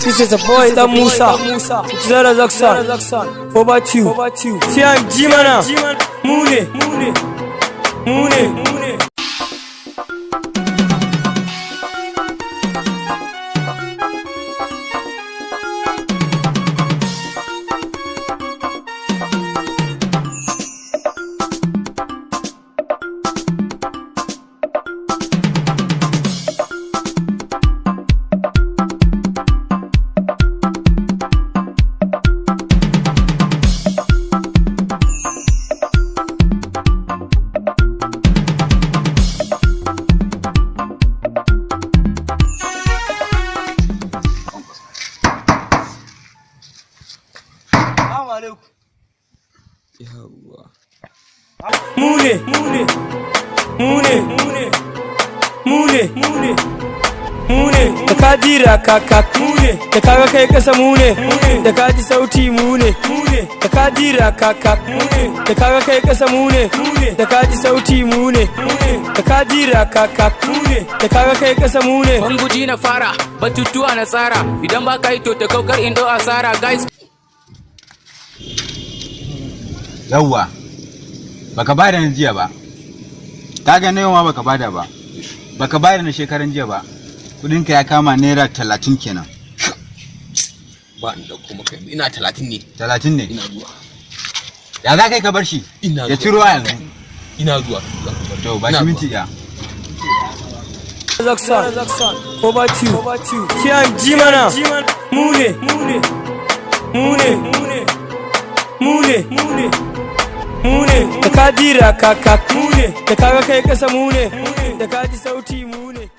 This is a boy da Musa. Zara Zaksan. Over you. Sian Jimana. Mune. Mune da ka jira kakak da kaga kai kasa mune da ka ji sauti mune da ka jira kakak da kaga kai kasa mune da ka ji sauti mune da ka jira kakak da kaga kai kasa mune. Banguji na fara batutuwa na tsara idan ba ka yi to ta kaukar indo asara guys. Yawwa baka bada na jiya ba, kaga na yau ma baka bada ba, baka bada na shekaran jiya ba, kudinka ya kama naira 30 kenan. Ba ni da kuma kai ina 30 ne. 30 ne? Ina zuwa. Ya za kai ka bar shi? Ya ciro yanzu. Ina zuwa. To ba shi minti ya. Zaksan. Over you. Sian Jimana. Mune da ka jira kakak da kaga kai kasa mune da ka ji sauti mune.